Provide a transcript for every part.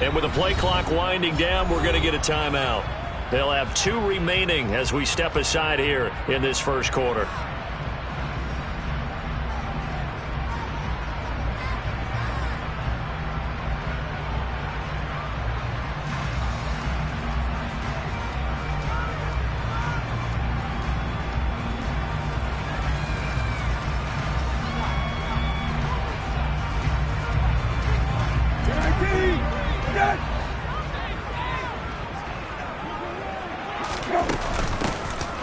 And with the play clock winding down, we're going to get a timeout. They'll have 2 remaining as we step aside here in this first quarter.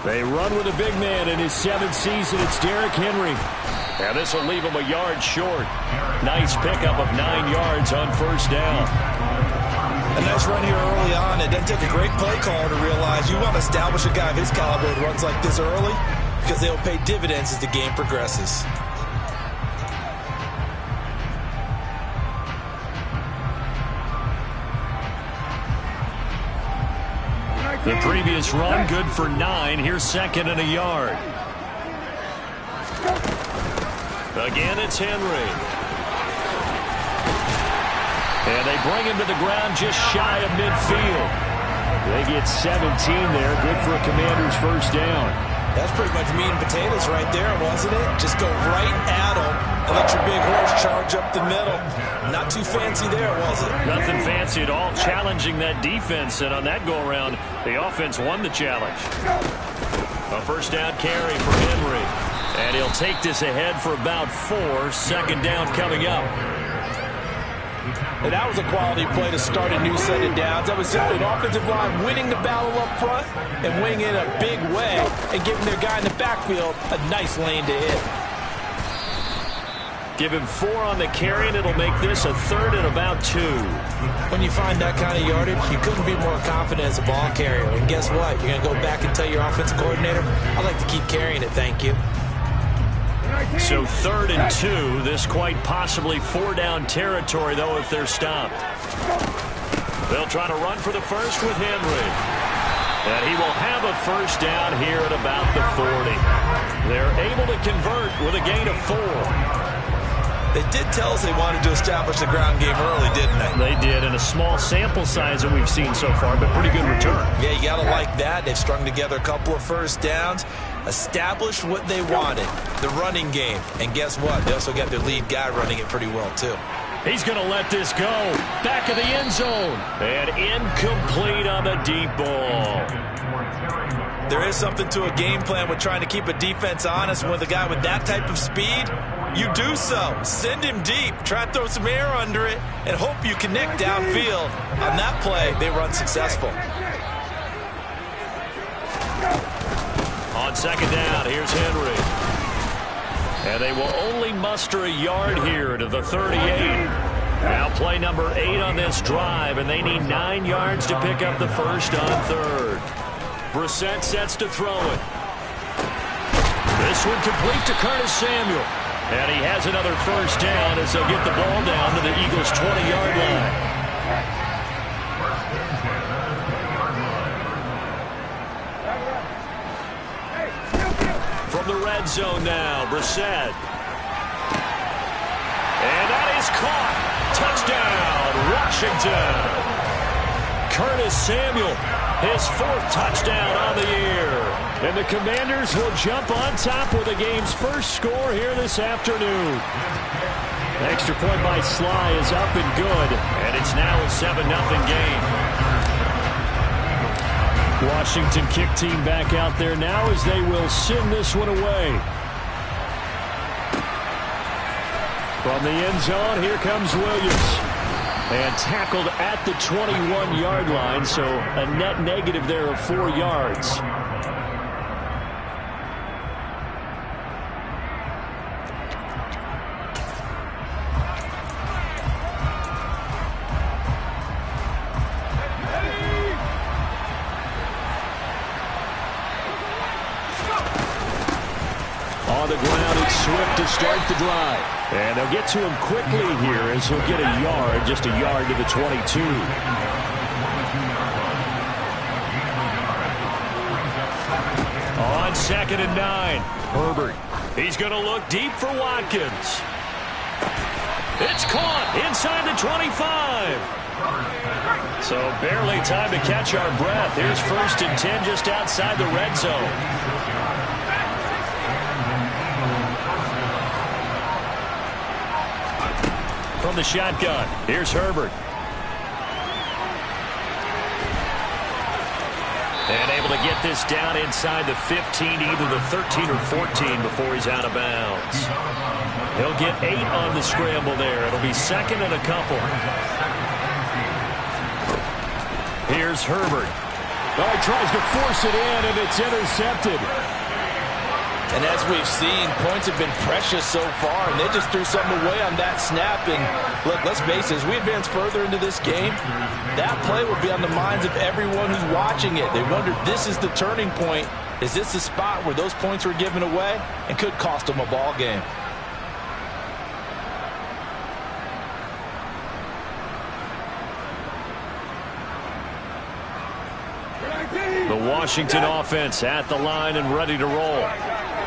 They run with a big man in his 7th season. It's Derrick Henry. And this will leave him a yard short. Nice pickup of 9 yards on first down. A nice run here early on. It doesn't take a great play caller to realize you want to establish a guy of his caliber that runs like this early because they'll pay dividends as the game progresses. The previous run, good for 9. Here's 2nd and a yard. Again, it's Henry. And they bring him to the ground just shy of midfield. They get 17 there. Good for a Commander's first down. That's pretty much meat and potatoes right there, wasn't it? Just go right at him and let your big horse charge up the middle. Not too fancy there, was it? Nothing fancy at all. Challenging that defense, and on that go-around, the offense won the challenge. A first down carry for Henry. And he'll take this ahead for about 4. 2nd down coming up. And that was a quality play to start a new set of downs. That was simply an offensive line winning the battle up front and winning in a big way and giving their guy in the backfield a nice lane to hit. Give him 4 on the carry, and it'll make this a 3rd and about 2. When you find that kind of yardage, you couldn't be more confident as a ball carrier. And guess what? You're going to go back and tell your offensive coordinator, I'd like to keep carrying it, thank you. So 3rd and 2. This quite possibly 4-down territory, though, if they're stopped. They'll try to run for the first with Henry. And he will have a first down here at about the 40. They're able to convert with a gain of 4. They did tell us they wanted to establish the ground game early, didn't they? They did, in a small sample size that we've seen so far, but pretty good return. Yeah, you got to like that. They've strung together a couple of first downs, established what they wanted, the running game. And guess what? They also got their lead guy running it pretty well, too. He's going to let this go. Back of the end zone. And incomplete on the deep ball. There is something to a game plan with trying to keep a defense honest. With a guy with that type of speed, you do so. Send him deep. Try and throw some air under it and hope you connect downfield. On that play, they run successful. On 2nd down, here's Henry. And they will only muster a yard here to the 38. Now play number 8 on this drive, and they need 9 yards to pick up the first on 3rd. Brissett sets to throw it. This one complete to Curtis Samuel. And he has another first down as they'll get the ball down to the Eagles' 20-yard line. From the red zone now, Brissett. And that is caught. Touchdown, Washington. Curtis Samuel, his 4th touchdown on the year. And the Commanders will jump on top with the game's first score here this afternoon. The extra point by Sly is up and good, and it's now a 7-0 game. Washington kick team back out there now as they will send this one away. From the end zone, here comes Williams. And tackled at the 21-yard line, so a net negative there of 4 yards. On the ground, it's Swift to start the drive. And they'll get to him quickly here as he'll get a yard, just a yard to the 22. On 2nd and 9, Herbert. He's going to look deep for Watkins. It's caught inside the 25. So barely time to catch our breath. Here's 1st and 10 just outside the red zone. From the shotgun, here's Herbert. And able to get this down inside the 15, either the 13 or 14 before he's out of bounds. He'll get 8 on the scramble there. It'll be 2nd and a couple. Here's Herbert. Oh, he tries to force it in, and it's intercepted. And as we've seen, points have been precious so far, and they just threw something away on that snap. And look, let's face it, as we advance further into this game, that play will be on the minds of everyone who's watching it. They wonder, this is the turning point. Is this the spot where those points were given away and could cost them a ball game? The Washington offense at the line and ready to roll.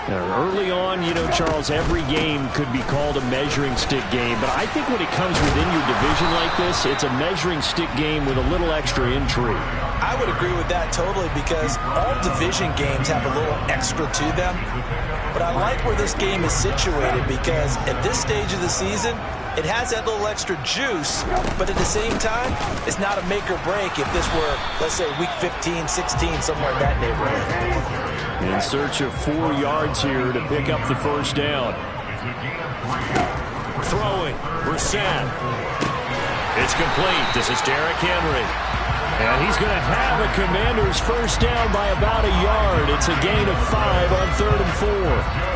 Now, early on, you know, Charles, every game could be called a measuring stick game. But I think when it comes within your division like this, it's a measuring stick game with a little extra intrigue. I would agree with that totally, because all division games have a little extra to them. But I like where this game is situated, because at this stage of the season, it has that little extra juice, but at the same time, it's not a make or break if this were, let's say, week 15, 16, somewhere in that neighborhood. In search of 4 yards here to pick up the 1st down. Throwing, Brissett. It's complete. This is Derrick Henry. And he's going to have a Commanders 1st down by about a yard. It's a gain of 5 on 3rd and 4.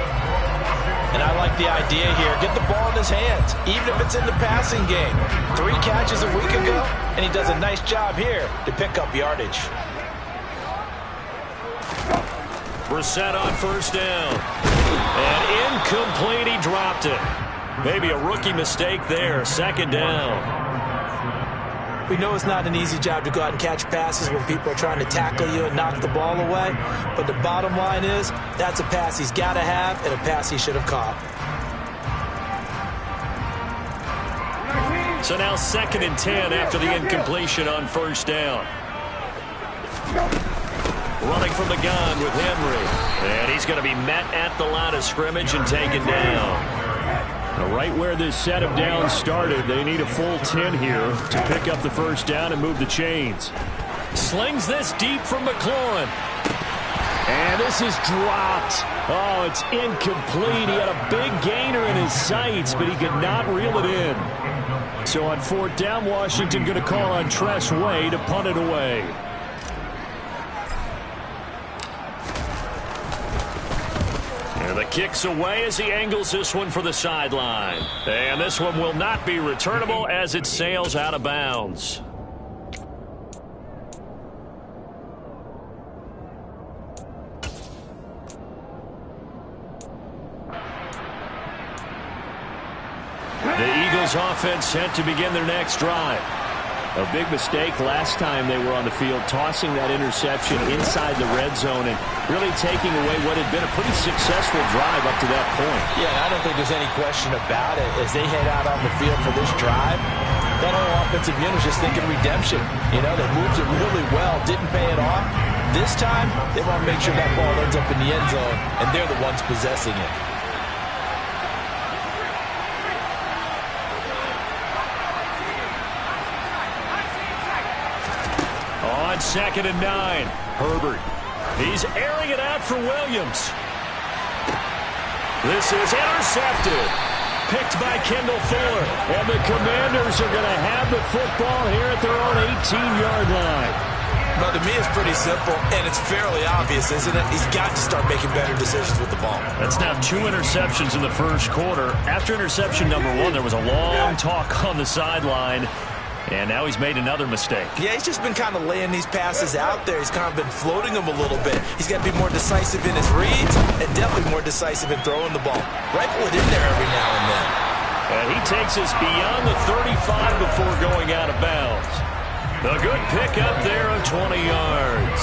And I like the idea here. Get the ball in his hands, even if it's in the passing game. 3 catches a week ago, and he does a nice job here to pick up yardage. Brissett on 1st down. And incomplete, he dropped it. Maybe a rookie mistake there. 2nd down. We know it's not an easy job to go out and catch passes when people are trying to tackle you and knock the ball away. But the bottom line is, that's a pass he's got to have and a pass he should have caught. So now 2nd and 10 after the incompletion on 1st down. Running from the gun with Henry. And he's going to be met at the line of scrimmage and taken down. Now, right where this set of downs started, they need a full 10 here to pick up the 1st down and move the chains. Slings this deep from McLaurin. And this is dropped. Oh, it's incomplete. He had a big gainer in his sights, but he could not reel it in. So on 4th down, Washington going to call on Tress Way to punt it away. And the kick's away as he angles this one for the sideline. And this one will not be returnable as it sails out of bounds. The Eagles offense set to begin their next drive. A big mistake last time they were on the field, tossing that interception inside the red zone and really taking away what had been a pretty successful drive up to that point. Yeah, I don't think there's any question about it. As they head out on the field for this drive, that whole offensive unit is just thinking redemption. You know, they moved it really well, didn't pay it off. This time, they want to make sure that ball ends up in the end zone, and they're the ones possessing it. On 2nd and 9, Herbert. He's airing it out for Williams. This is intercepted. Picked by Kendall Fuller. And the Commanders are going to have the football here at their own 18-yard line. Well, to me, it's pretty simple, and it's fairly obvious, isn't it? He's got to start making better decisions with the ball. That's now 2 interceptions in the 1st quarter. After interception number 1, there was a long talk on the sideline. And now he's made another mistake. Yeah, he's just been kind of laying these passes out there. He's kind of been floating them a little bit. He's got to be more decisive in his reads and definitely more decisive in throwing the ball. Rifle it in there every now and then. And he takes us beyond the 35 before going out of bounds. A good pick up there of 20 yards.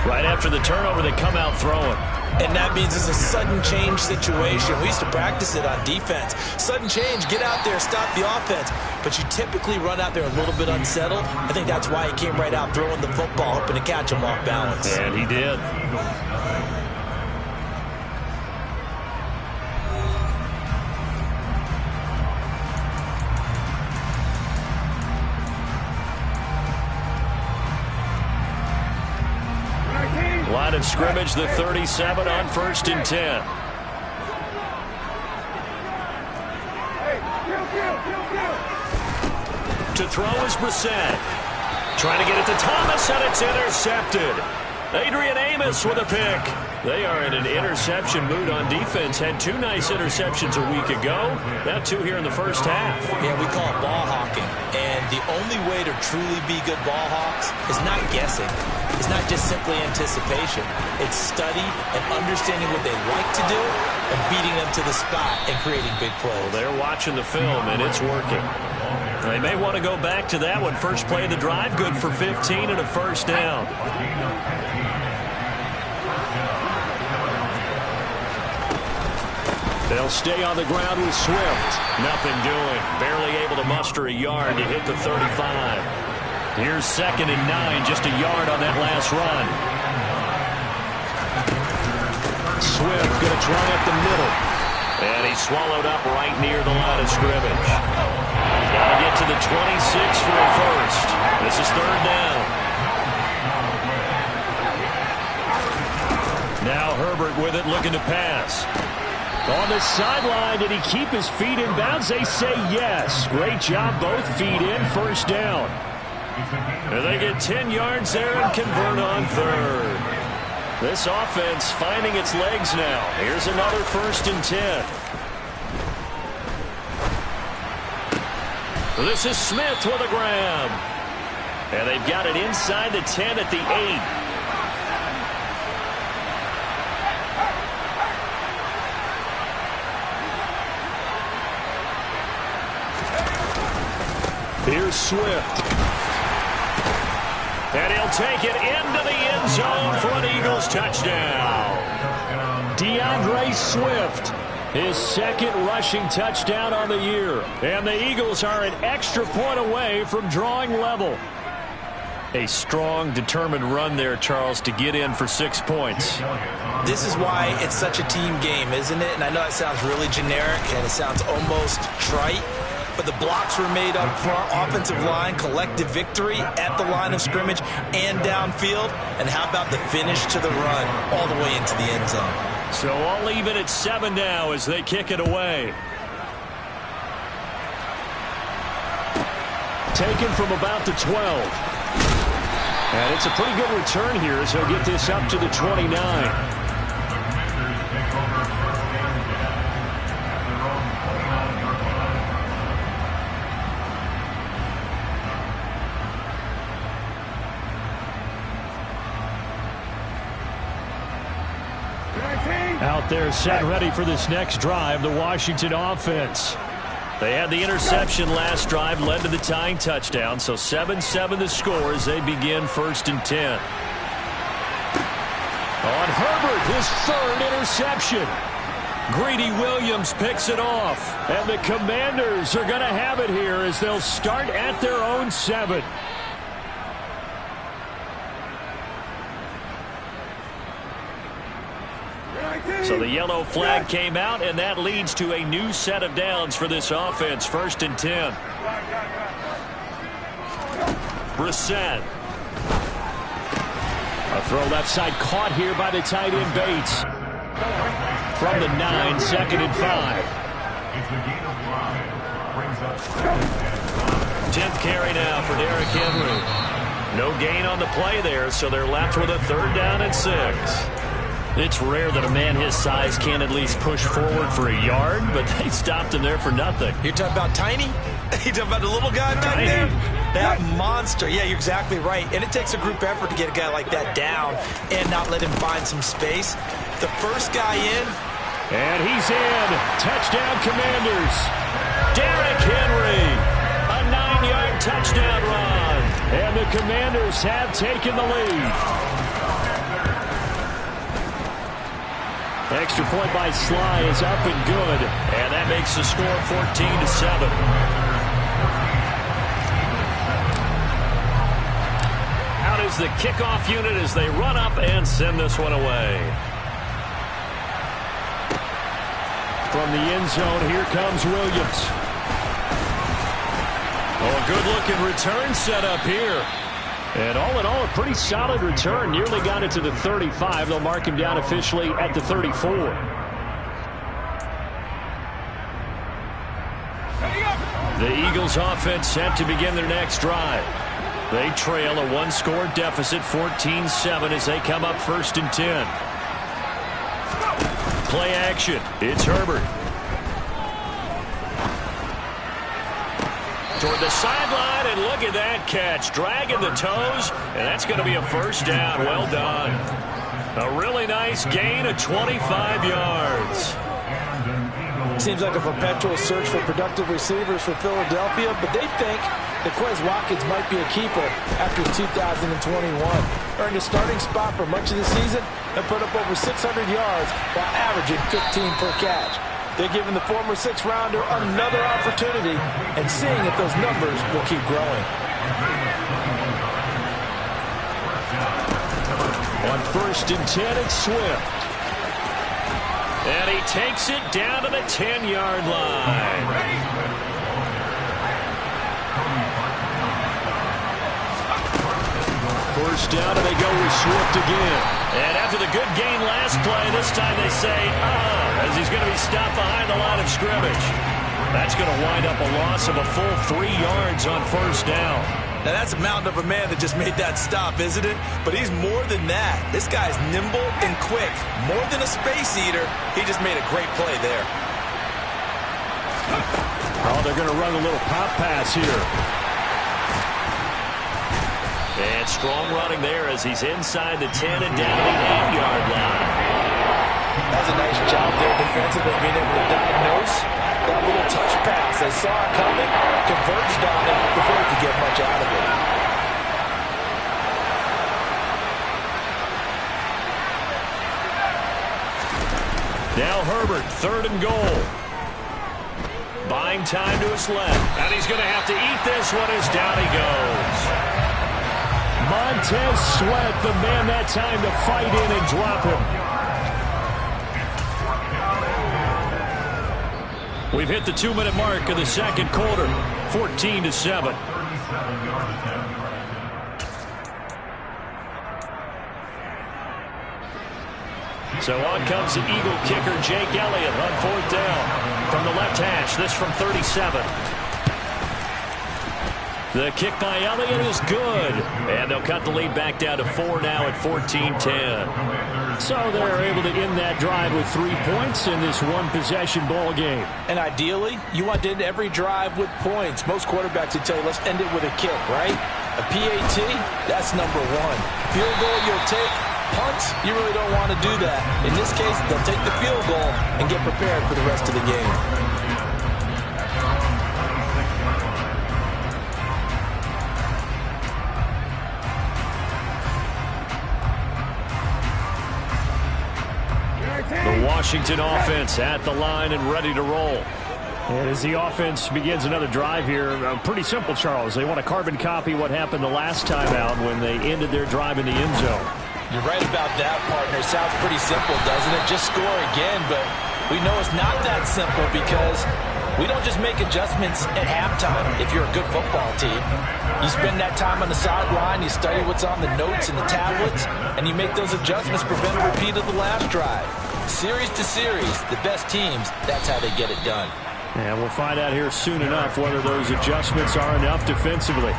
Right after the turnover, they come out throwing. And that means it's a sudden change situation. We used to practice it on defense. Sudden change, get out there, stop the offense. But you typically run out there a little bit unsettled. I think that's why he came right out throwing the football, hoping to catch him off balance. And he did. Line of scrimmage, the 37 on 1st and 10. To throw is Brissett. Trying to get it to Thomas, and it's intercepted. Adrian Amos with a pick. They are in an interception mood on defense. Had 2 nice interceptions a week ago. Now 2 here in the first half. Yeah, we call it ball hawking. And the only way to truly be good ball hawks is not guessing. It's not just simply anticipation. It's study and understanding what they like to do and beating them to the spot and creating big plays. Well, they're watching the film, and it's working. They may want to go back to that one. First play of the drive, good for 15 and a first down. They'll stay on the ground with Swift. Nothing doing. Barely able to muster a yard to hit the 35. Here's 2nd and 9, just a yard on that last run. Swift going to try up the middle. And he's swallowed up right near the line of scrimmage. Got to get to the 26 for a first. This is 3rd down. Now Herbert with it, looking to pass. On the sideline, did he keep his feet in bounds? They say yes. Great job, both feet in, first down. And they get 10 yards there and convert on 3rd. This offense finding its legs now. Here's another 1st and 10. This is Smith with a grab. And they've got it inside the 10 at the 8. Here's Swift. And he'll take it into the end zone for an Eagles touchdown. DeAndre Swift, his 2nd rushing touchdown on the year. And the Eagles are an extra point away from drawing level. A strong, determined run there, Charles, to get in for 6 points. This is why it's such a team game, isn't it? And I know it sounds really generic and it sounds almost trite. But the blocks were made up front, offensive line, collective victory at the line of scrimmage and downfield. And how about the finish to the run all the way into the end zone? So all even at 7 now as they kick it away. Taken from about the 12. And it's a pretty good return here as he'll get this up to the 29. Out there set ready for this next drive, the Washington offense. They had the interception last drive, led to the tying touchdown, so 7-7 the score as they begin 1st and 10. On Herbert, his 3rd interception. Greedy Williams picks it off, and the Commanders are going to have it here as they'll start at their own 7. So the yellow flag came out, and that leads to a new set of downs for this offense. 1st and 10. Brissett. A throw left side caught here by the tight end Bates. From the 9, 2nd and 5. 10th carry now for Derrick Henry. No gain on the play there, so they're left with a 3rd down and 6. It's rare that a man his size can at least push forward for a yard, but they stopped him there for nothing. You're talking about Tiny? You're talking about the little guy back there? That monster. Yeah, you're exactly right. And it takes a group effort to get a guy like that down and not let him find some space. The first guy in. And he's in. Touchdown, Commanders. Derrick Henry. A 9-yard touchdown run. And the Commanders have taken the lead. Extra point by Sly is up and good. And that makes the score 14-7. Out is the kickoff unit as they run up and send this one away. From the end zone, here comes Williams. Oh, a good-looking return set up here. And all in all, a pretty solid return. Nearly got it to the 35. They'll mark him down officially at the 34. The Eagles offense set to begin their next drive. They trail a one-score deficit, 14-7, as they come up 1st and 10. Play action. It's Herbert. Toward the sideline, and look at that catch. Dragging the toes, and that's going to be a first down. Well done. A really nice gain of 25 yards. Seems like a perpetual search for productive receivers for Philadelphia, but they think that Quez Watkins might be a keeper after 2021. Earned a starting spot for much of the season and put up over 600 yards while averaging 15 per catch. They're giving the former 6th-rounder another opportunity and seeing if those numbers will keep growing. On 1st and 10, it's Swift. And he takes it down to the 10-yard line. First down, and they go with Swift again. And after the good gain last play, this time they say, as he's going to be stopped behind the line of scrimmage. That's going to wind up a loss of a full 3 yards on 1st down. Now, that's a mountain of a man that just made that stop, isn't it? But he's more than that. This guy's nimble and quick. More than a space eater, he just made a great play there. Oh, they're going to run a little pop pass here. And strong running there as he's inside the 10 and down the 8-yard line. That's a nice job there defensively, being able to diagnose that little touch pass. They saw it coming, converged on it before he could get much out of it. Now Herbert, 3rd and goal. Buying time to his left. And he's going to have to eat this one as down he goes. Montez Sweat, the man that time to fight in and drop him. We've hit the 2-minute mark of the 2nd quarter, 14-7. So on comes the Eagle kicker, Jake Elliott, on 4th down. From the left hash, this from 37. The kick by Elliott is good. And they'll cut the lead back down to 4 now at 14-10. So they're able to end that drive with 3 points in this one-possession ball game. And ideally, you want to end every drive with points. Most quarterbacks would tell you, let's end it with a kick, right? A PAT, that's number 1. Field goal, you'll take. Punts, you really don't want to do that. In this case, they'll take the field goal and get prepared for the rest of the game. The Washington offense at the line and ready to roll. And as the offense begins another drive here, pretty simple, Charles. They want to carbon copy what happened the last time out when they ended their drive in the end zone. You're right about that, partner. Sounds pretty simple, doesn't it? Just score again, but we know it's not that simple because we don't just make adjustments at halftime if you're a good football team. You spend that time on the sideline, you study what's on the notes and the tablets, and you make those adjustments, prevent a repeat of the last drive. Series to series, the best teams, that's how they get it done. And we'll find out here soon enough whether those adjustments are enough defensively.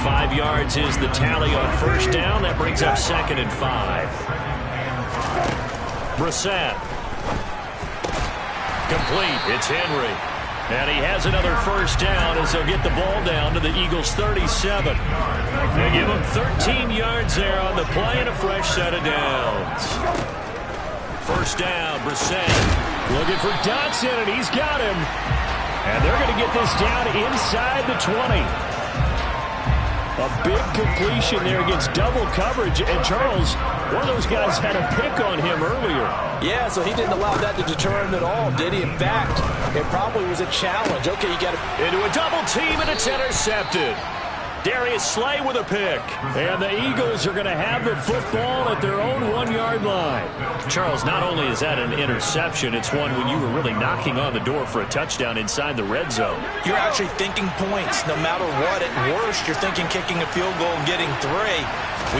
5 yards is the tally on 1st down. That brings up 2nd and 5. Brissett. Complete. It's Henry. And he has another 1st down as they'll get the ball down to the Eagles' 37. They give him 13 yards there on the play and a fresh set of downs. 1st down, Brissett. Looking for Dotson, and he's got him. And they're going to get this down inside the 20. A big completion there against double coverage. And Charles, one of those guys had a pick on him earlier. Yeah, so he didn't allow that to deter him at all, did he? In fact, it probably was a challenge. Okay, you got to... Into a double team, and it's intercepted. Darius Slay with a pick. And the Eagles are going to have the football at their own 1-yard line. Charles, not only is that an interception, it's one when you were really knocking on the door for a touchdown inside the red zone. You're actually thinking points. No matter what, at worst, you're thinking kicking a field goal and getting 3.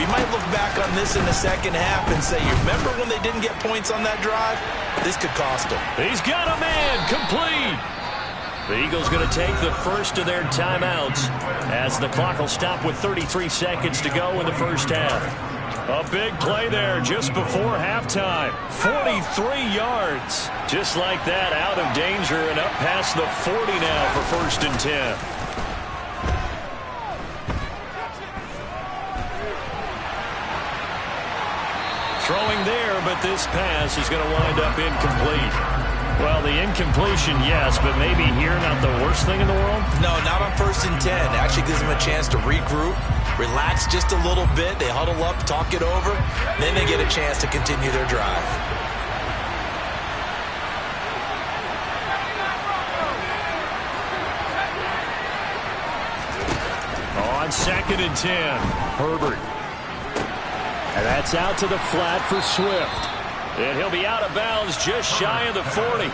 We might look back on this in the second half and say, you remember when they didn't get points on that drive? This could cost them. He's got a man, complete. The Eagles going to take the first of their timeouts as the clock will stop with 33 seconds to go in the first half. A big play there just before halftime. 43 yards. Just like that, out of danger and up past the 40 now for 1st and 10. Throwing there, but this pass is going to wind up incomplete. Well, the incompletion, yes, but maybe here not the worst thing in the world? No, not on 1st and 10. Actually gives them a chance to regroup, relax just a little bit. They huddle up, talk it over. Then they get a chance to continue their drive. On 2nd and 10, Herbert. And that's out to the flat for Swift. And he'll be out of bounds just shy of the 40.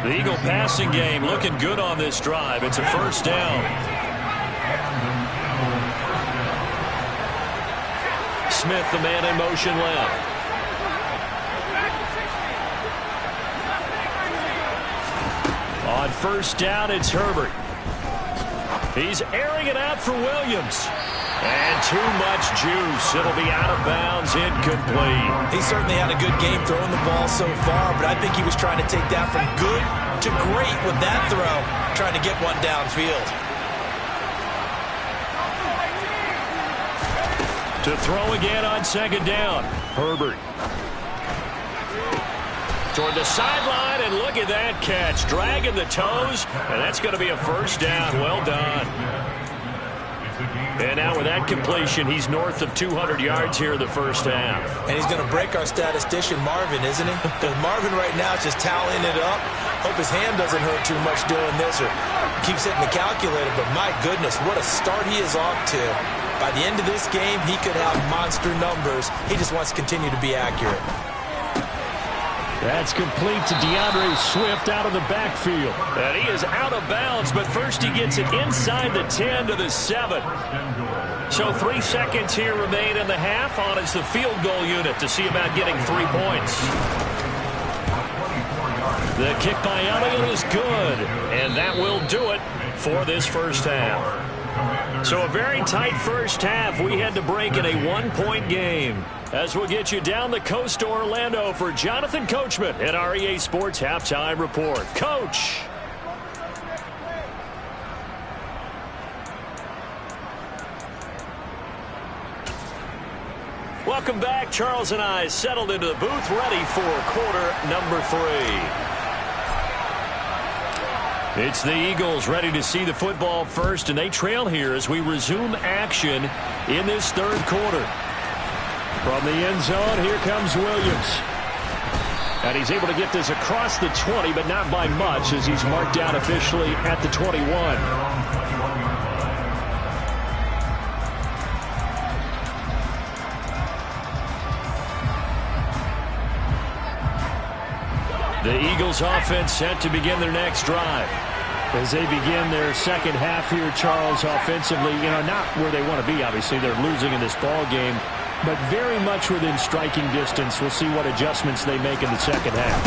The Eagle passing game looking good on this drive. It's a 1st down. Smith, the man in motion left. On 1st down, it's Herbert. He's airing it out for Williams. And too much juice. It'll be out of bounds, incomplete. He certainly had a good game throwing the ball so far, but I think he was trying to take that from good to great with that throw, trying to get one downfield. To throw again on 2nd down, Herbert. Toward the sideline, and look at that catch. Dragging the toes, and that's going to be a 1st down. Well done. And now with that completion, he's north of 200 yards here in the 1st half. And he's going to break our statistician, Marvin, isn't he? Because Marvin right now is just tallying it up. Hope his hand doesn't hurt too much doing this or keeps hitting the calculator. But my goodness, what a start he is off to. By the end of this game, he could have monster numbers. He just wants to continue to be accurate. That's complete to DeAndre Swift out of the backfield. And he is out of bounds, but first he gets it inside the 10 to the 7. So 3 seconds here remain in the half. On it's the field goal unit to see about getting 3 points. The kick by Elliott is good, and that will do it for this 1st half. So a very tight 1st half. We had to break in a 1-point game. As we'll get you down the coast to Orlando for Jonathan Coachman at our EA Sports Halftime Report. Coach. Welcome back. Charles and I settled into the booth ready for quarter number 3. It's the Eagles ready to see the football first, and they trail here as we resume action in this 3rd quarter. From the end zone, here comes Williams. And he's able to get this across the 20, but not by much as he's marked down officially at the 21. The Eagles offense set to begin their next drive. As they begin their 2nd half here, Charles, offensively, not where they want to be, obviously. They're losing in this ball game, but very much within striking distance. We'll see what adjustments they make in the 2nd half.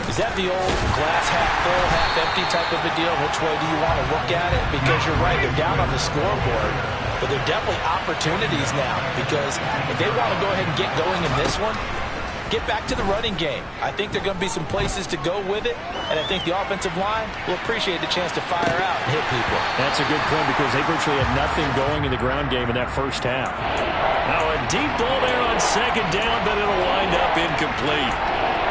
Is that the old glass half full, half empty type of a deal? Which way do you want to look at it? Because you're right, they're down on the scoreboard, but they're definitely opportunities now, because if they want to go ahead and get going in this one, get back to the running game. I think there are going to be some places to go with it, and I think the offensive line will appreciate the chance to fire out and hit people. That's a good point because they virtually had nothing going in the ground game in that 1st half. Now a deep ball there on 2nd down, but it'll wind up incomplete.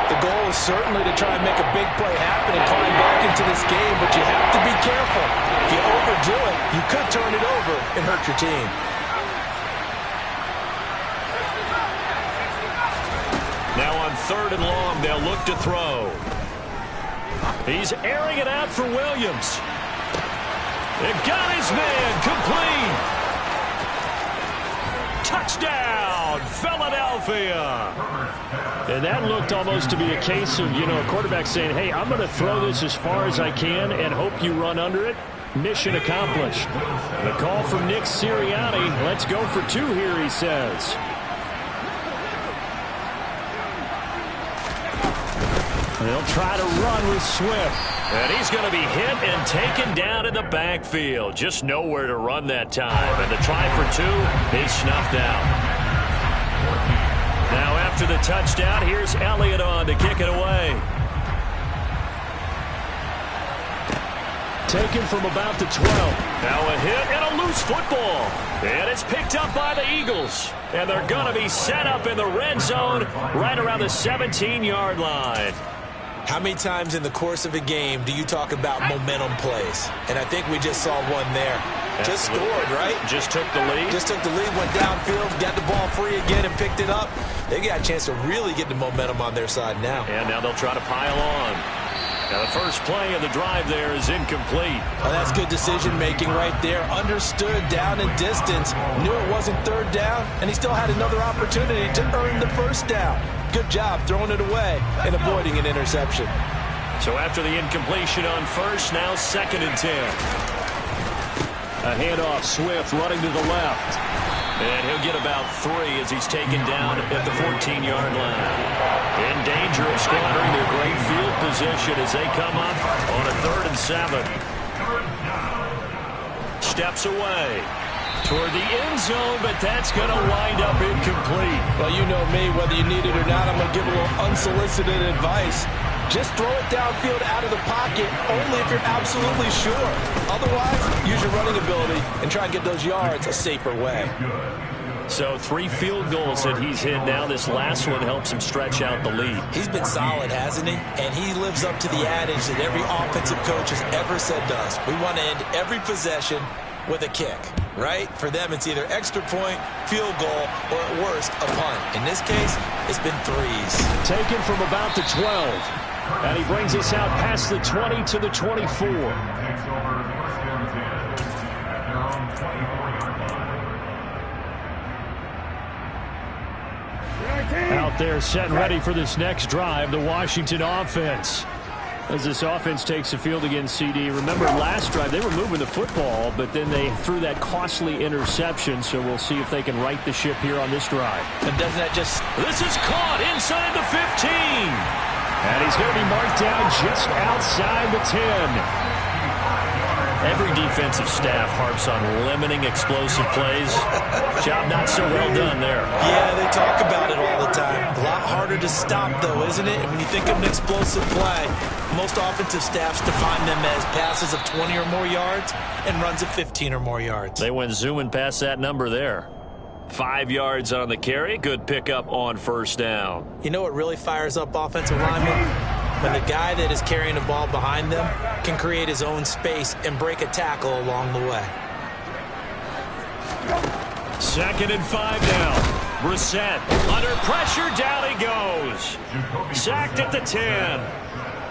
The goal is certainly to try and make a big play happen and climb back into this game, but you have to be careful. If you overdo it, you could turn it over and hurt your team. 3rd and long. They'll look to throw. He's airing it out for Williams. It got his man complete. Touchdown, Philadelphia. And that looked almost to be a case of, a quarterback saying, hey, I'm going to throw this as far as I can and hope you run under it. Mission accomplished. The call from Nick Sirianni. Let's go for 2 here, he says. They'll try to run with Swift. And he's going to be hit and taken down in the backfield. Just nowhere to run that time. And the try for 2 is snuffed out. Now after the touchdown, here's Elliott on to kick it away. Taken from about the 12. Now a hit and a loose football. And it's picked up by the Eagles. And they're going to be set up in the red zone right around the 17-yard line. How many times in the course of a game do you talk about momentum plays? And I think we just saw one there. Just scored, right? Just took the lead. Just took the lead, went downfield, got the ball free again and picked it up. They got a chance to really get the momentum on their side now. And now they'll try to pile on. Now the first play of the drive there is incomplete. Oh, that's good decision-making right there. Understood down and distance. Knew it wasn't 3rd down, and he still had another opportunity to earn the 1st down. Good job throwing it away and avoiding an interception. So after the incompletion on 1st, now 2nd and 10. A handoff, Swift running to the left. And he'll get about 3 as he's taken down at the 14-yard line. In danger of squandering their great field position as they come up on a 3rd and 7. Steps away toward the end zone, but that's going to wind up incomplete. Well, you know me, whether you need it or not, I'm going to give a little unsolicited advice. Just throw it downfield out of the pocket only if you're absolutely sure. Otherwise, use your running ability and try and get those yards a safer way. So 3 field goals that he's hit now. This last one helps him stretch out the lead. He's been solid, hasn't he? And he lives up to the adage that every offensive coach has ever said to us. We want to end every possession with a kick, right? For them, it's either extra point, field goal, or at worst, a punt. In this case, it's been 3s. Taken from about the 12. And he brings us out past the 20 to the 24. Out there set and ready for this next drive, the Washington offense. As this offense takes the field against CD. Remember last drive, they were moving the football, but then they threw that costly interception, so we'll see if they can right the ship here on this drive. And doesn't that just... This is caught inside the 15. And he's going to be marked down just outside the 10. Every defensive staff harps on limiting explosive plays. Job not so well done there. Yeah, they talk about it all the time. A lot harder to stop, though, isn't it? And when you think of an explosive play, most offensive staffs define them as passes of 20 or more yards and runs of 15 or more yards. They went zooming past that number there. 5 yards on the carry. Good pickup on 1st down. You know what really fires up offensive linemen? When the guy that is carrying the ball behind them can create his own space and break a tackle along the way. 2nd and 5 now. Brissett under pressure, down he goes. Sacked at the 10.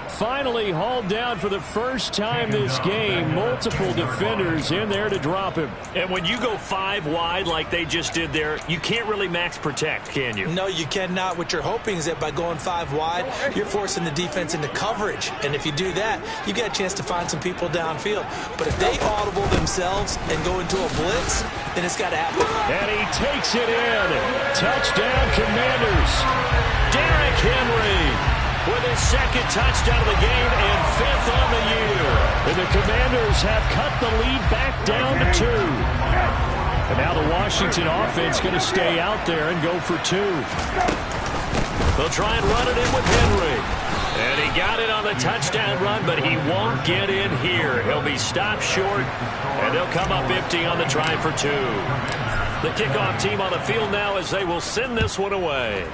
Finally hauled down for the first time this game. Multiple defenders in there to drop him. And when you go 5 wide like they just did there, you can't really max protect, can you? No, you cannot. What you're hoping is that by going 5 wide, you're forcing the defense into coverage. And if you do that, you get a chance to find some people downfield. But if they audible themselves and go into a blitz, then it's got to happen. And he takes it in. Touchdown, Commanders. Derrick Henry with his 2nd touchdown of the game and 5th on the year. And the Commanders have cut the lead back down to 2. And now the Washington offense going to stay out there and go for 2. They'll try and run it in with Henry. And he got it on the touchdown run, but he won't get in here. He'll be stopped short, and they'll come up empty on the try for 2. The kickoff team on the field now as they will send this one away.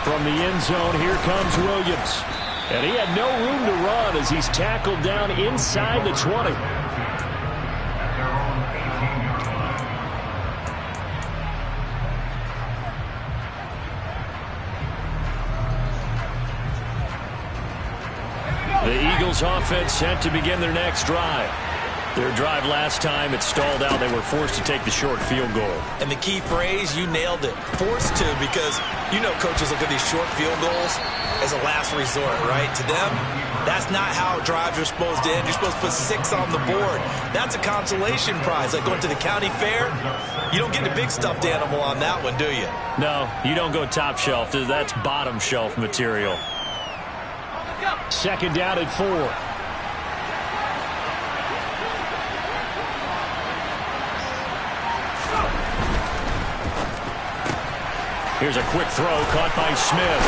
From the end zone, here comes Williams. And he had no room to run as he's tackled down inside the 20. offense set to begin their next drive. Their drive last time, it stalled out. They were forced to take the short field goal. And the key phrase, you nailed it. Forced to, because you know coaches look at these short field goals as a last resort, right? To them, that's not how drives are supposed to end. You're supposed to put 6 on the board. That's a consolation prize. Like going to the county fair, you don't get the big stuffed animal on that one, do you? No, you don't go top shelf. That's bottom shelf material. Second down at 4. Here's a quick throw caught by Smith.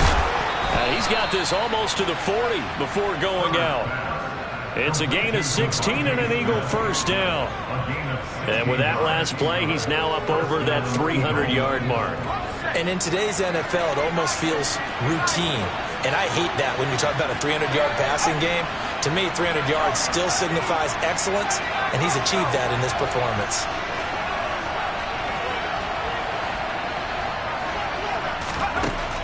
He's got this almost to the 40 before going out. It's a gain of 16 and an Eagle first down. And with that last play, he's now up over that 300-yard mark. And in today's NFL, it almost feels routine. And I hate that when you talk about a 300-yard passing game. To me, 300 yards still signifies excellence, and he's achieved that in this performance.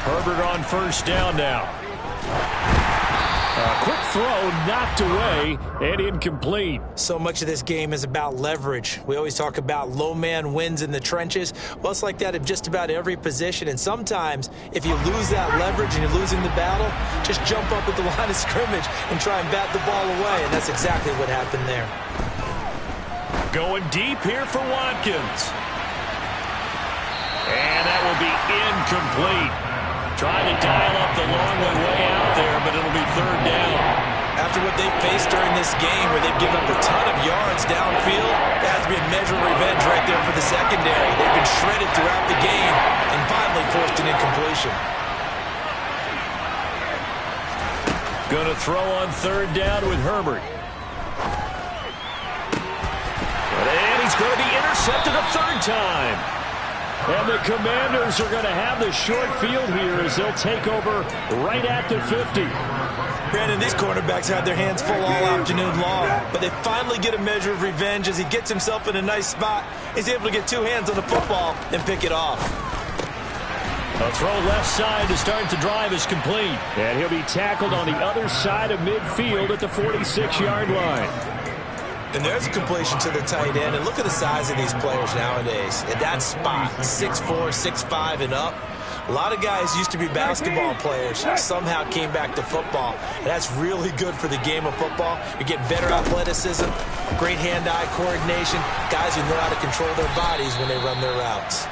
Herbert on first down now. A quick throw knocked away and incomplete. So much of this game is about leverage. We always talk about low man wins in the trenches. Well, it's like that in just about every position. And sometimes, if you lose that leverage and you're losing the battle, just jump up at the line of scrimmage and try and bat the ball away. And that's exactly what happened there. Going deep here for Watkins. And that will be incomplete. Trying to dial up the long way out there, but it'll be third down. After what they've faced during this game, where they've given up a ton of yards downfield, that has to be a measure of revenge right there for the secondary. They've been shredded throughout the game and finally forced an incompletion. Going to throw on third down with Herbert. And he's going to be intercepted a third time. And the Commanders are going to have the short field here as they'll take over right at the 50. Brandon, these cornerbacks had their hands full all afternoon long, but they finally get a measure of revenge as he gets himself in a nice spot. He's able to get 2 hands on the football and pick it off. A throw left side to start the drive is complete. And he'll be tackled on the other side of midfield at the 46-yard line. And there's a completion to the tight end. And look at the size of these players nowadays. At that spot, 6'4", 6'5", and up. A lot of guys used to be basketball players, somehow came back to football. And that's really good for the game of football. You're getting better athleticism, great hand-eye coordination, guys who know how to control their bodies when they run their routes.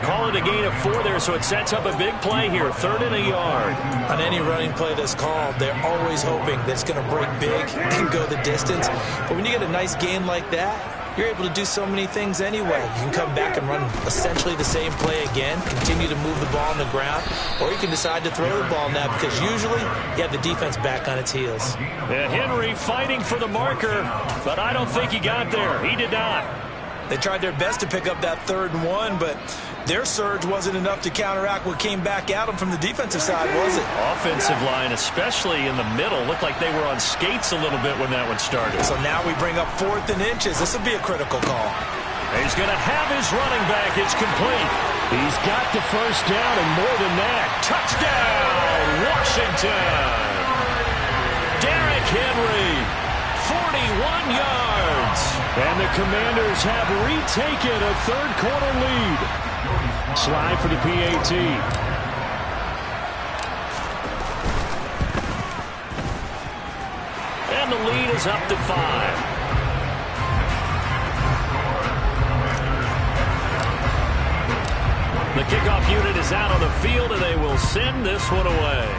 Call it a gain of 4 there, so it sets up a big play here, 3rd and a yard. On any running play that's called, they're always hoping that it's going to break big and go the distance. But when you get a nice gain like that, you're able to do so many things anyway. You can come back and run essentially the same play again, continue to move the ball on the ground, or you can decide to throw the ball now because usually you have the defense back on its heels. And Henry fighting for the marker, but I don't think he got there. He did not. They tried their best to pick up that 3rd and 1, but their surge wasn't enough to counteract what came back at them from the defensive side, was it? Offensive line, especially in the middle, looked like they were on skates a little bit when that one started. So now we bring up 4th and inches. This will be a critical call. He's going to have his running back. It's complete. He's got the first down and more than that. Touchdown, Washington. Derrick Henry, 41 yards. And the Commanders have retaken a 3rd quarter lead. Slide for the PAT. And the lead is up to 5. The kickoff unit is out on the field, and they will send this one away.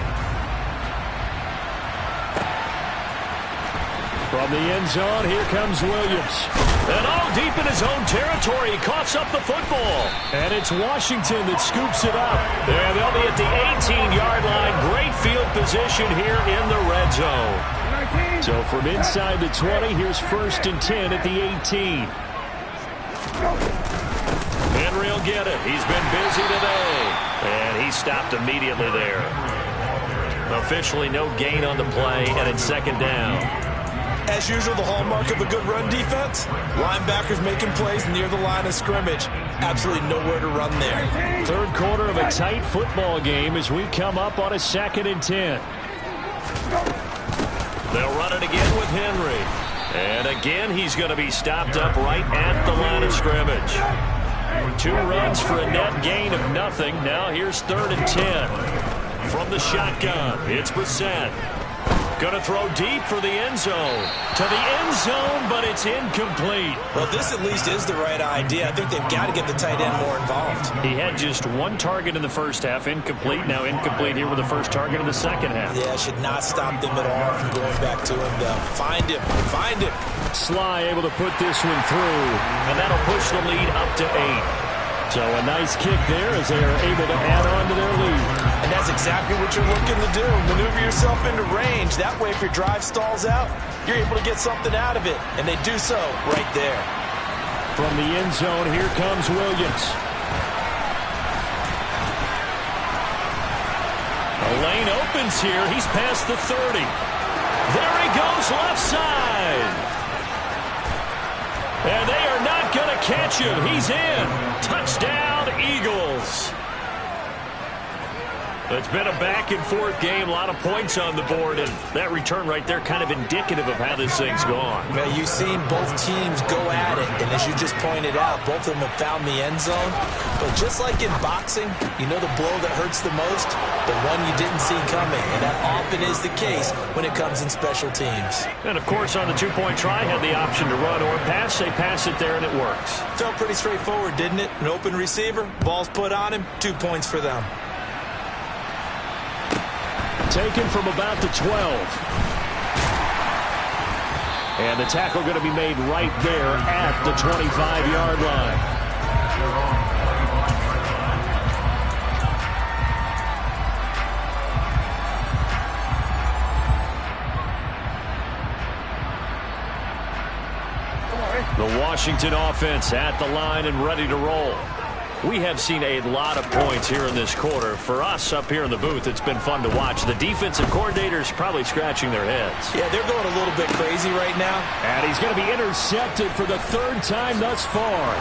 From the end zone, here comes Williams. And all deep in his own territory, he coughs up the football. And it's Washington that scoops it up. And they'll be at the 18-yard line. Great field position here in the red zone. So from inside the 20, here's 1st and 10 at the 18. Henry will get it. He's been busy today. And he stopped immediately there. Officially no gain on the play, and it's 2nd down. As usual, the hallmark of a good run defense, linebackers making plays near the line of scrimmage. Absolutely nowhere to run there. 3rd quarter of a tight football game as we come up on a 2nd and 10. They'll run it again with Henry. And again, he's going to be stopped up right at the line of scrimmage. 2 runs for a net gain of nothing. Now here's 3rd and 10. From the shotgun, it's Brissett. Going to throw deep for the end zone. To the end zone, but it's incomplete. Well, this at least is the right idea. I think they've got to get the tight end more involved. He had just 1 target in the first half, incomplete. Now incomplete here with the first target in the second half. Yeah, should not stop them at all from going back to him, though. Find him. Find him. Sly able to put this one through, and that'll push the lead up to 8. So a nice kick there as they are able to add on to their lead. And that's exactly what you're looking to do. Maneuver yourself into range. That way, if your drive stalls out, you're able to get something out of it. And they do so right there. From the end zone, here comes Williams. The lane opens here. He's past the 30. There he goes, left side. And they are not going to catch him. He's in. Touchdown, Eagles. It's been a back-and-forth game, a lot of points on the board, and that return right there kind of indicative of how this thing's gone. Well, you've seen both teams go at it, and as you just pointed out, both of them have found the end zone. But just like in boxing, you know the blow that hurts the most? The one you didn't see coming, and that often is the case when it comes in special teams. And, of course, on the two-point try, had the option to run or pass. They pass it there, and it works. Felt pretty straightforward, didn't it? An open receiver, ball's put on him, 2 points for them. Taken from about the 12. And the tackle going to be made right there at the 25-yard line. The Washington offense at the line and ready to roll. We have seen a lot of points here in this quarter. For us up here in the booth, it's been fun to watch. The defensive coordinators probably scratching their heads. Yeah, they're going a little bit crazy right now. And he's going to be intercepted for the 3rd time thus far.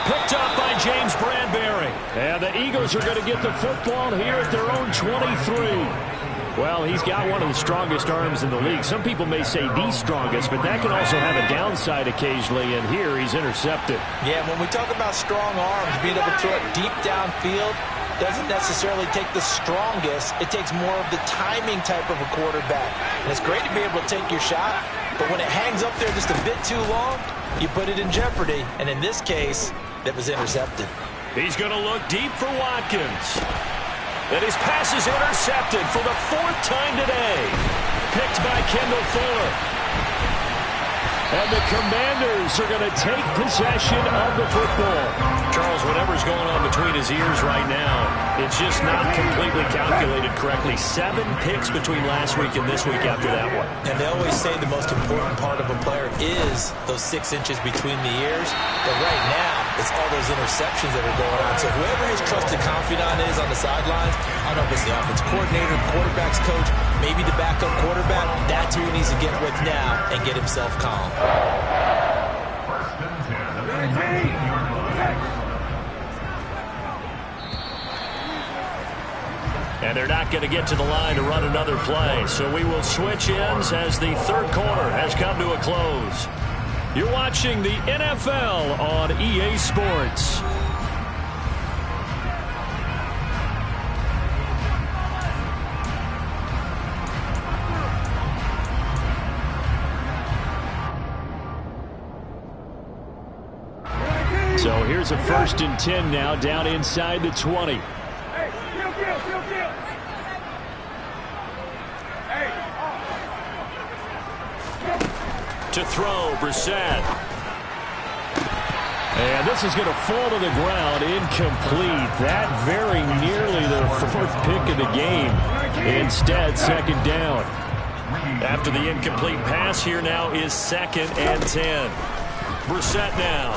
Picked up by James Bradbury. And the Eagles are going to get the football here at their own 23. Well, he's got one of the strongest arms in the league. Some people may say the strongest, but that can also have a downside occasionally, and here he's intercepted. Yeah, when we talk about strong arms, being able to throw it deep downfield doesn't necessarily take the strongest. It takes more of the timing type of a quarterback. And it's great to be able to take your shot, but when it hangs up there just a bit too long, you put it in jeopardy. And in this case, that was intercepted. He's going to look deep for Watkins. And his pass is intercepted for the 4th time today. Picked by Kendall Fuller. And the Commanders are going to take possession of the football. Charles, whatever's going on between his ears right now, it's just not completely calculated correctly. 7 picks between last week and this week after that one. And they always say the most important part of a player is those 6 inches between the ears. But right now, it's all those interceptions that are going on. So whoever his trusted confidant is on the sidelines, I don't know if it's the offense coordinator, quarterback's coach, maybe the backup quarterback, that's who he needs to get with now and get himself calm. And they're not going to get to the line to run another play. So we will switch ends as the 3rd quarter has come to a close. You're watching the NFL on EA Sports. So here's a 1st and 10 now down inside the 20. To throw, Brissett. And this is going to fall to the ground, incomplete. That very nearly their 4th pick of the game. Instead, 2nd down. After the incomplete pass, here now is 2nd and 10. Brissett now.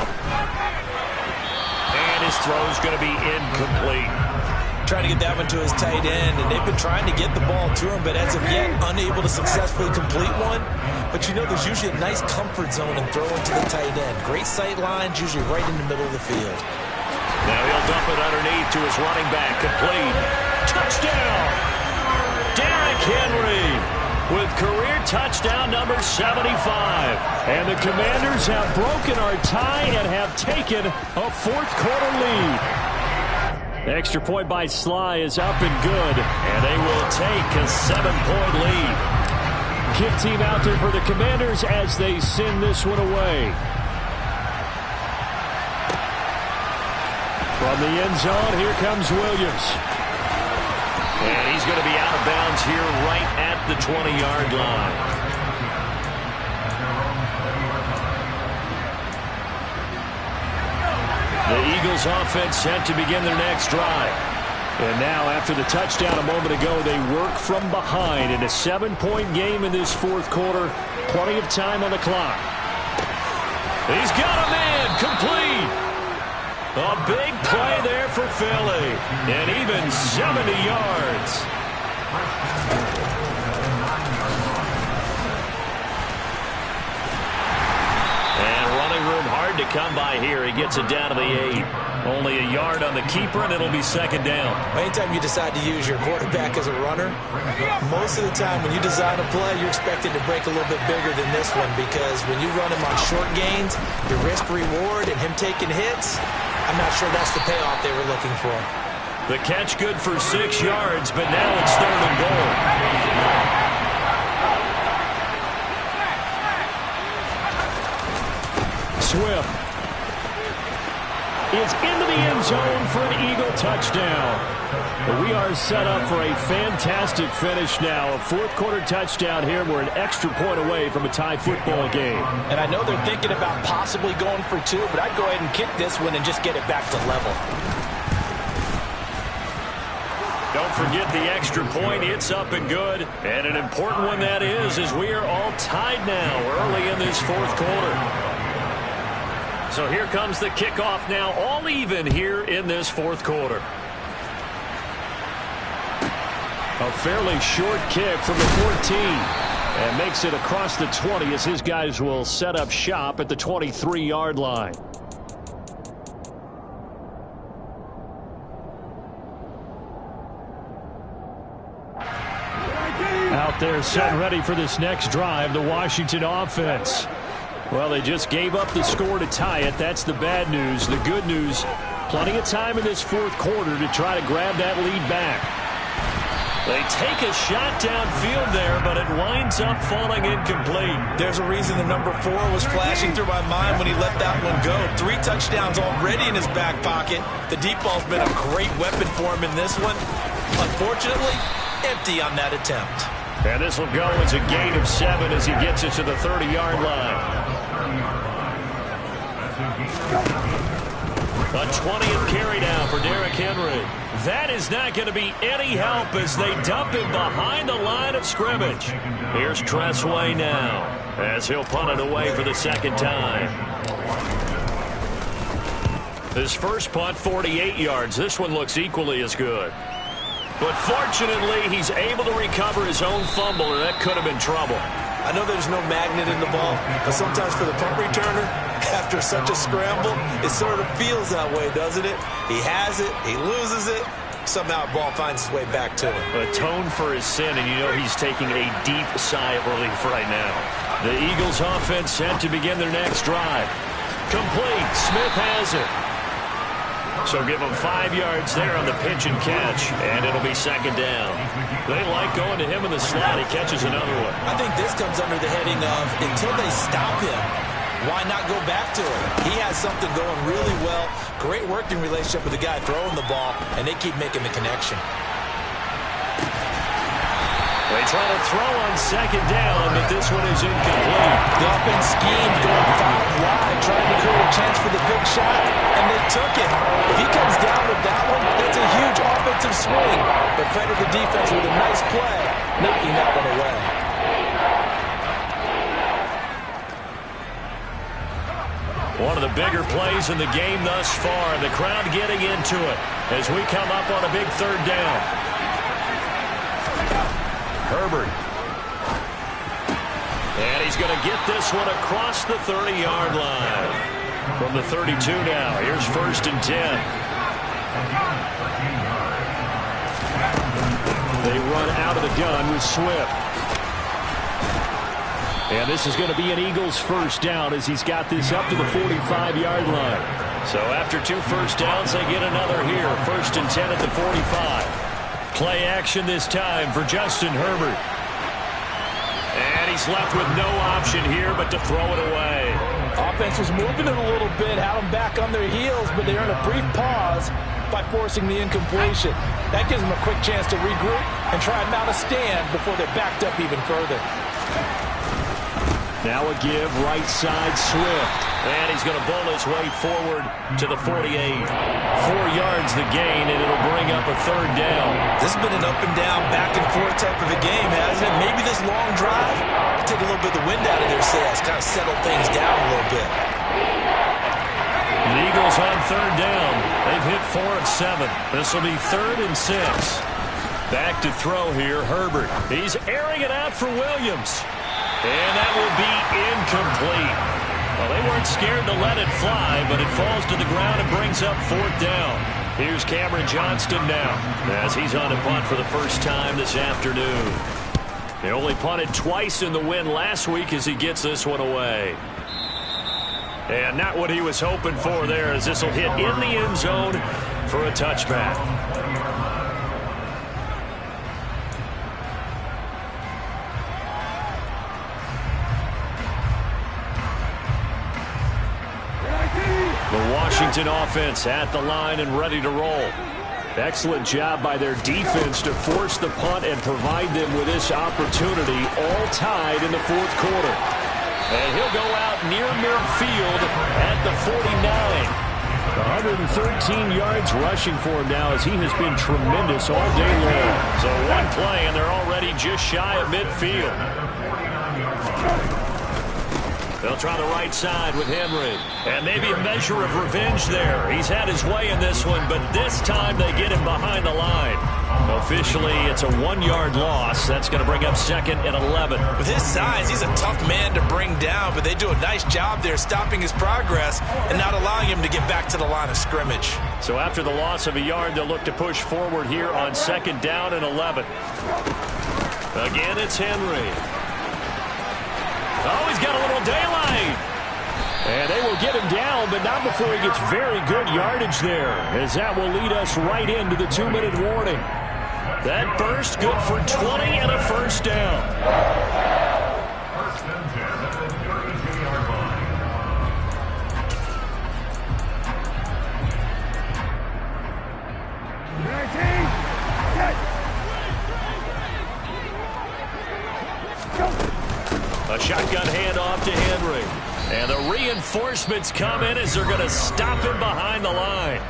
And his throw's going to be incomplete. Trying to get that one to his tight end, and they've been trying to get the ball to him, but as of yet, unable to successfully complete one. But you know there's usually a nice comfort zone in throwing to the tight end. Great sight lines, usually right in the middle of the field. Now he'll dump it underneath to his running back, complete. Touchdown! Derrick Henry. with career touchdown number 75. And the Commanders have broken our tie and have taken a fourth-quarter lead. The extra point by Sly is up and good, and they will take a 7-point lead. Kick team out there for the Commanders as they send this one away. From the end zone, here comes Williams. And he's going to be out of bounds here right at the 20-yard line. The Eagles offense set to begin their next drive. And now, after the touchdown a moment ago, they work from behind in a 7-point game in this fourth quarter. Plenty of time on the clock. He's got a man complete. A big play there for Philly. And even 70 yards. Hard to come by here. He gets it down to the 8. Only a yard on the keeper, and it'll be second down. Anytime you decide to use your quarterback as a runner, most of the time when you design a play, you're expected to break a little bit bigger than this one, because when you run him on short gains, your risk-reward and him taking hits, I'm not sure that's the payoff they were looking for. The catch good for 6 yards, but now it's 3rd and goal. Swift is into the end zone for an Eagle touchdown. But we are set up for a fantastic finish now. A fourth-quarter touchdown here. We're an extra point away from a tie football game. And I know they're thinking about possibly going for 2, but I'd go ahead and kick this one and just get it back to level. Don't forget the extra point. It's up and good. And an important one that is, as we are all tied now early in this fourth quarter. So here comes the kickoff now, all even here in this fourth quarter. A fairly short kick from the 14. And makes it across the 20 as his guys will set up shop at the 23-yard line. Out there set and ready for this next drive, the Washington offense. Well, they just gave up the score to tie it. That's the bad news. The good news, plenty of time in this fourth quarter to try to grab that lead back. They take a shot downfield there, but it winds up falling incomplete. There's a reason the number 4 was flashing through my mind when he let that one go. 3 touchdowns already in his back pocket. The deep ball's been a great weapon for him in this one. Unfortunately, empty on that attempt. And this will go as a gain of 7 as he gets it to the 30-yard line. A 20th carry now for Derrick Henry. That is not going to be any help as they dump him behind the line of scrimmage. Here's Tressway now as he'll punt it away for the second time. His first punt, 48 yards. This one looks equally as good. But fortunately, he's able to recover his own fumble, or that could have been trouble. I know there's no magnet in the ball, but sometimes for the punt returner, after such a scramble, it sort of feels that way, doesn't it? He has it, he loses it, somehow the ball finds its way back to him. Atone for his sin, and you know he's taking a deep sigh of relief right now. The Eagles offense set to begin their next drive. Complete. Smith has it. So give him 5 yards there on the pitch and catch, and it'll be second down. They like going to him in the slot. He catches another one. I think this comes under the heading of until they stop him, why not go back to him? He has something going really well. Great working relationship with the guy throwing the ball, and they keep making the connection. They try to throw on second down, but this one is incomplete. The offense schemed going 5 wide, trying to create a chance for the big shot, and they took it. If he comes down with that one, that's a huge offensive swing. But credit the defense with a nice play, knocking that one away. One of the bigger plays in the game thus far. The crowd getting into it as we come up on a big third down. Herbert. And he's going to get this one across the 30-yard line. From the 32 now. Here's 1st and 10. They run out of the gun with Swift. And this is going to be an Eagles first down as he's got this up to the 45-yard line. So after 2 first downs, they get another here. 1st and 10 at the 45. Play action this time for Justin Herbert. And he's left with no option here but to throw it away. Offense was moving it a little bit, had them back on their heels, but they earned a brief pause by forcing the incompletion. That gives them a quick chance to regroup and try and mount a stand before they're backed up even further. Now a give, right side, Swift. And he's going to bowl his way forward to the 48. 4 yards the gain, and it'll bring up a 3rd down. This has been an up and down, back and forth type of a game, hasn't it? Maybe this long drive take a little bit of the wind out of their sails, kind of settle things down a little bit. The Eagles on 3rd down. They've hit 4 of 7. This will be 3rd and 6. Back to throw here, Herbert. He's airing it out for Williams. And that will be incomplete. Well, they weren't scared to let it fly, but it falls to the ground and brings up 4th down. Here's Cameron Johnston now as he's on a punt for the first time this afternoon. They only punted twice in the win last week as he gets this one away. And not what he was hoping for there, as this will hit in the end zone for a touchback. The Washington offense at the line and ready to roll. Excellent job by their defense to force the punt and provide them with this opportunity, all tied in the 4th quarter. And he'll go out near midfield at the 49. 113 yards rushing for him now as he has been tremendous all day long. So one play and they're already just shy of midfield. They'll try the right side with Henry. And maybe a measure of revenge there. He's had his way in this one, but this time they get him behind the line. Officially, it's a 1-yard loss. That's going to bring up 2nd and 11. With his size, he's a tough man to bring down, but they do a nice job there stopping his progress and not allowing him to get back to the line of scrimmage. So after the loss of a yard, they'll look to push forward here on 2nd down and 11. Again, it's Henry. Oh, he's got a little daylight. And they will get him down, but not before he gets very good yardage there, as that will lead us right into the 2-minute warning. That burst good for 20 and a first down. A shotgun handoff to Henry. And the reinforcements come in as they're going to stop him behind the line.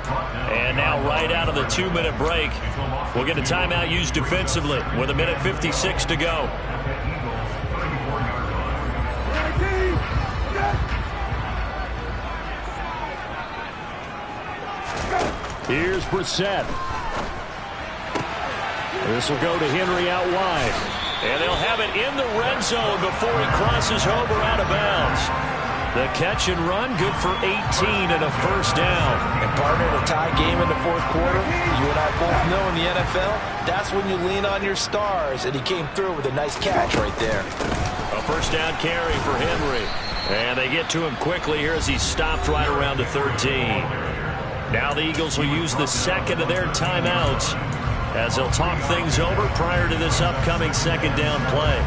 And now right out of the 2-minute break, we'll get a timeout used defensively with 1:56 to go. Here's Brissett. This will go to Henry out wide. And they'll have it in the red zone before he crosses over out of bounds. The catch and run, good for 18 and a first down. And partner, in a tie game in the 4th quarter, you and I both know in the NFL, that's when you lean on your stars, and he came through with a nice catch right there. A first down carry for Henry. And they get to him quickly here as he's stopped right around the 13. Now the Eagles will use the 2nd of their timeouts as they'll talk things over prior to this upcoming 2nd down play.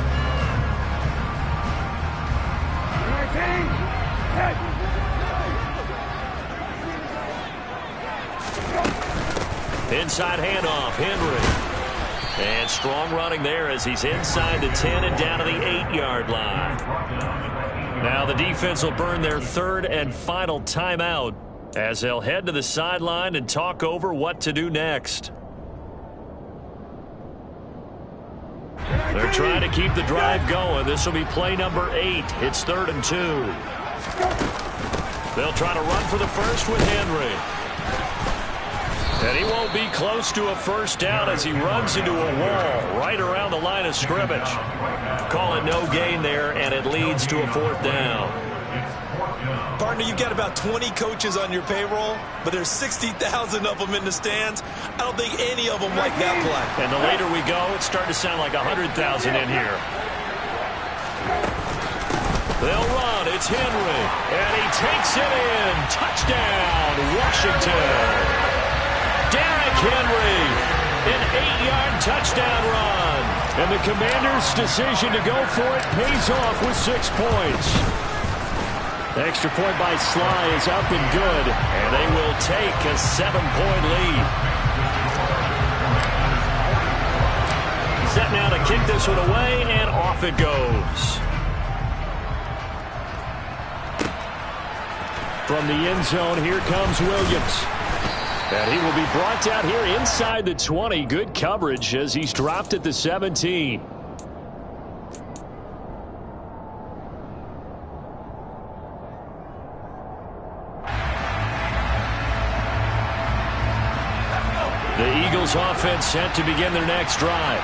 Inside handoff, Henry. And strong running there as he's inside the 10 and down to the 8-yard line. Now the defense will burn their 3rd and final timeout as they'll head to the sideline and talk over what to do next. They're trying to keep the drive going. This will be play number 8. It's 3rd and 2. They'll try to run for the first with Henry. And he won't be close to a first down as he runs into a wall right around the line of scrimmage. Call it no gain there, and it leads to a 4th down. Partner, you've got about 20 coaches on your payroll, but there's 60,000 of them in the stands. I don't think any of them like that play. And the later we go, it's starting to sound like 100,000 in here. They'll run. It's Henry. And he takes it in. Touchdown, Washington. Derrick Henry, an 8-yard touchdown run. And the Commanders' decision to go for it pays off with 6 points. The extra point by Sly is up and good. And they will take a 7-point lead. Set now to kick this one away, and off it goes. From the end zone, here comes Williams. And he will be brought down here inside the 20. Good coverage as he's dropped at the 17. The Eagles offense set to begin their next drive.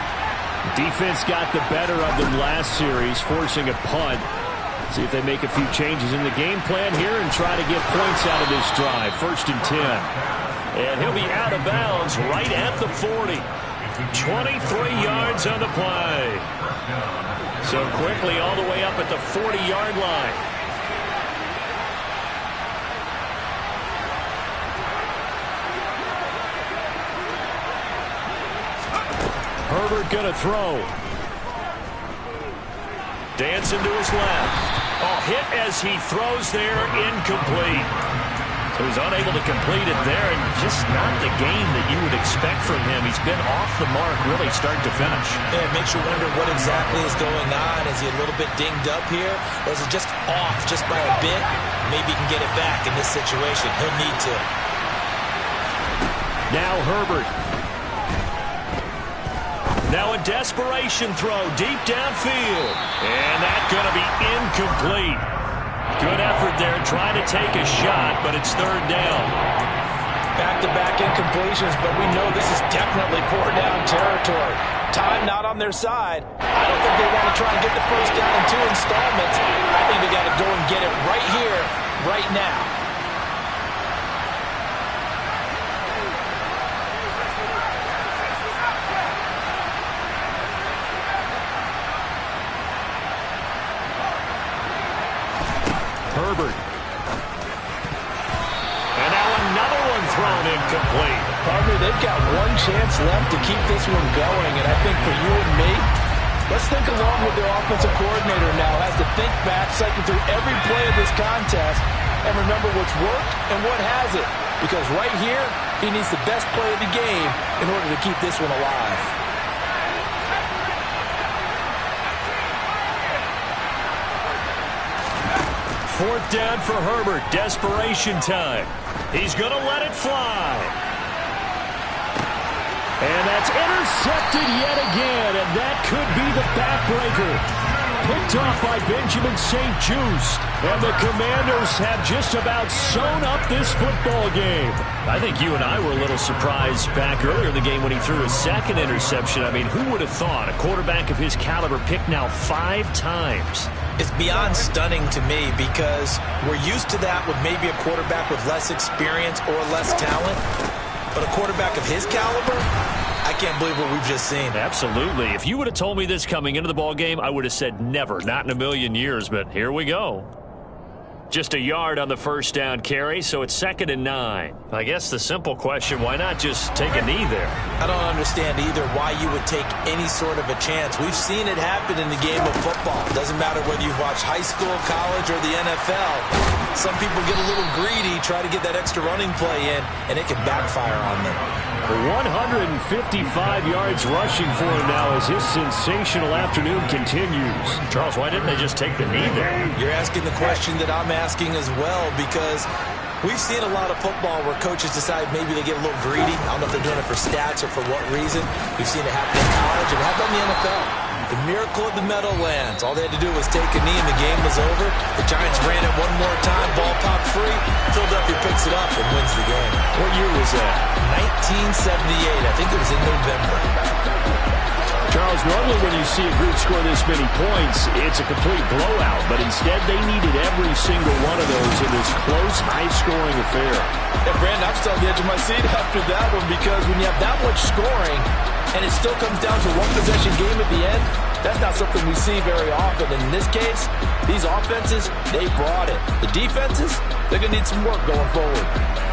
Defense got the better of them last series, forcing a punt. See if they make a few changes in the game plan here and try to get points out of this drive. 1st and 10. And he'll be out of bounds right at the 40. 23 yards on the play. So quickly all the way up at the 40-yard line. Herbert going to throw. Dancing to his left. Oh, hit as he throws there, incomplete. So he's unable to complete it there, and just not the game that you would expect from him. He's been off the mark really start to finish. Yeah, it makes you wonder what exactly is going on. Is he a little bit dinged up here, or is it just off just by a bit? Maybe he can get it back in this situation. He'll need to. Now Herbert. Now a desperation throw deep downfield. And that's going to be incomplete. Good effort there trying to take a shot, but it's 3rd down. Back-to-back incompletions, but we know this is definitely 4-down territory. Time not on their side. I don't think they want to try and get the first down in 2 installments. I think they got to go and get it right here, right now. Herbert. And now another one thrown incomplete. Partner, they've got one chance left to keep this one going, and I think for you and me, let's think along with their offensive coordinator now. Has to think back, cycle through every play of this contest, and remember what's worked and what hasn't. Because right here, he needs the best play of the game in order to keep this one alive. Fourth down for Herbert. Desperation time. He's going to let it fly. And that's intercepted yet again, and that could be the backbreaker. Picked off by Benjamin St-Juste. And the Commanders have just about sewn up this football game. I think you and I were a little surprised back earlier in the game when he threw his 2nd interception. I mean, who would have thought a quarterback of his caliber picked now 5 times? It's beyond stunning to me because we're used to that with maybe a quarterback with less experience or less talent. But a quarterback of his caliber, I can't believe what we've just seen. Absolutely. If you would have told me this coming into the ball game, I would have said never, not in a million years, but here we go. Just a yard on the first down carry, so it's 2nd and 9. I guess the simple question, why not just take a knee there? I don't understand either why you would take any sort of a chance. We've seen it happen in the game of football. Doesn't matter whether you watch high school, college, or the NFL. Some people get a little greedy, try to get that extra running play in, and it can backfire on them. 155 yards rushing for him now as his sensational afternoon continues. Charles, why didn't they just take the knee there? You're asking the question that I'm asking as well, because we've seen a lot of football where coaches decide maybe they get a little greedy. I don't know if they're doing it for stats or for what reason. We've seen it happen in college, and how about in the NFL? The miracle of the Meadowlands. All they had to do was take a knee and the game was over. The Giants ran it one more time. Ball popped free. Philadelphia picks it up and wins the game. What year was that? 1978. I think it was in November. Charles, normally when you see a group score this many points, it's a complete blowout. But instead, they needed every single one of those in this close, high-scoring affair. Yeah, Brandon, I'm still on the edge of my seat after that one because when you have that much scoring and it still comes down to one possession game at the end, That's not something we see very often. In this case, these offenses, they brought it. The defenses, they're going to need some work going forward.